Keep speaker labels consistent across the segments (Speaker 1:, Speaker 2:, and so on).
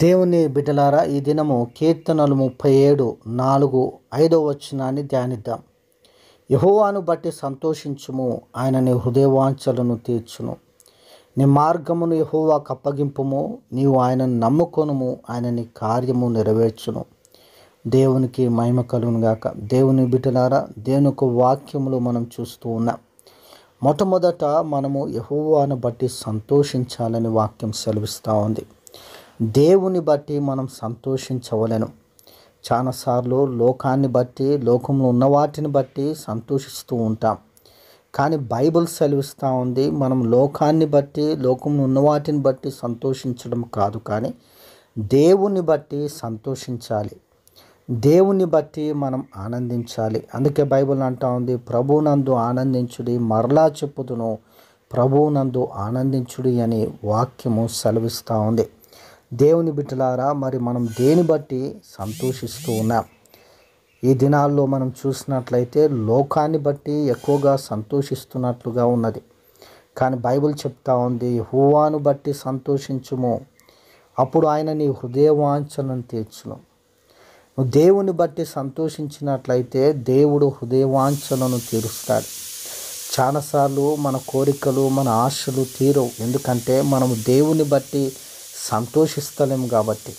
Speaker 1: దేవుని బిడ్డలారా, ఈ దినము కీర్తనలు 37:4-5 వచనాన్ని ధ్యానిద్దాం. యెహోవాను బట్టి సంతోషించుము, ఆయన నీ హృదయవాంఛలను తీర్చును. నీ మార్గమును యెహోవాకు అప్పగింపుము, నీవు ఆయనను నమ్ముకొనుము, ఆయన నీ కార్యము నెరవేర్చును. దేవునికి మహిమ కలుగును గాక. దేవుని బిడ్డలారా, దేవుని యొక్క వాక్యములు మనం చూస్తూ ఉన్నాం. మొట్టమొదట మనము యెహోవాను బట్టి సంతోషించాలని వాక్యం సెలవిస్తూ ఉంది. దేవుని బట్టి మనం సంతోషించవలెను. చాలాసార్లు లోకాన్ని బట్టి, లోకంలో ఉన్న వాటిని బట్టి సంతోషిస్తూ ఉంటాం. కానీ బైబిల్ సెలవిస్తూ ఉంది, మనం లోకాన్ని బట్టి, లోకంలో ఉన్న వాటిని బట్టి సంతోషించడం కాదు, కానీ దేవుని బట్టి సంతోషించాలి. దేవుని బట్టి మనం ఆనందించాలి. అందుకే బైబిల్ అంటూ ఉంది, ప్రభువునందు ఆనందించుడి, మరలా చెప్పుదును, ప్రభువునందు ఆనందించుడి అని వాక్యము సెలవిస్తూ ఉంది. దేవుని బిడ్డలారా, మరి మనం దేని బట్టి సంతోషిస్తూ ఉన్నాం? ఈ దినాల్లో మనం చూసినట్లయితే లోకాన్ని బట్టి ఎక్కువగా సంతోషిస్తున్నట్లుగా ఉన్నది. కానీ బైబిల్ చెప్తా ఉంది, యెహోవాను బట్టి సంతోషించుము, అప్పుడు ఆయన నీ హృదయవాంఛలను తీర్చును. నువ్వు దేవుని బట్టి సంతోషించినట్లయితే దేవుడు హృదయవాంఛలను తీరుస్తాడు. చాలాసార్లు మన కోరికలు, మన ఆశలు తీరవు. ఎందుకంటే మనము దేవుని బట్టి సంతోషిస్తలేము కాబట్టి.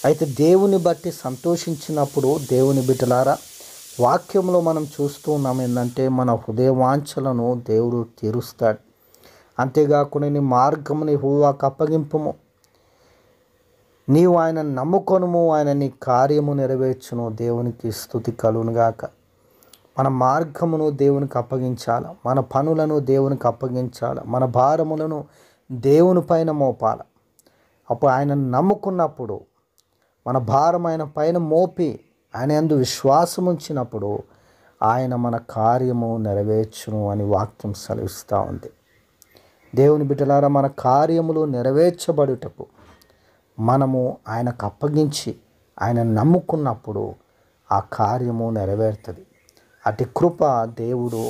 Speaker 1: అయితే దేవుని బట్టి సంతోషించినప్పుడు దేవుని బిడ్డలారా, వాక్యంలో మనం చూస్తూ ఉన్నాం ఏంటంటే మన హృదయవాంఛలను దేవుడు తీరుస్తాడు. అంతేకాకుండా నీ మార్గముని యెహోవాకు అప్పగింపుము, నీవు ఆయన నమ్ముకొనుము, ఆయన నీ కార్యము నెరవేర్చును. దేవునికి స్తుతి కలుగును గాక. మన మార్గమును దేవునికి అప్పగించాలి, మన పనులను దేవునికి అప్పగించాలి, మన భారములను దేవుని పైన మోపాలి. అప్పుడు ఆయనను నమ్ముకున్నప్పుడు, మన భారం ఆయన పైన మోపి ఆయన యందు విశ్వాసం ఉంచినప్పుడు ఆయన మన కార్యము నెరవేర్చును అని వాక్యం సెలవిస్తూ ఉంది. దేవుని బిడ్డలారా, మన కార్యములు నెరవేర్చబడుటకు మనము ఆయనకు అప్పగించి ఆయన నమ్ముకున్నప్పుడు ఆ కార్యము నెరవేరుతుంది. అటు కృప దేవుడు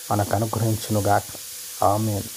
Speaker 1: మనకు అనుగ్రహించునుగాక. ఆమేన్.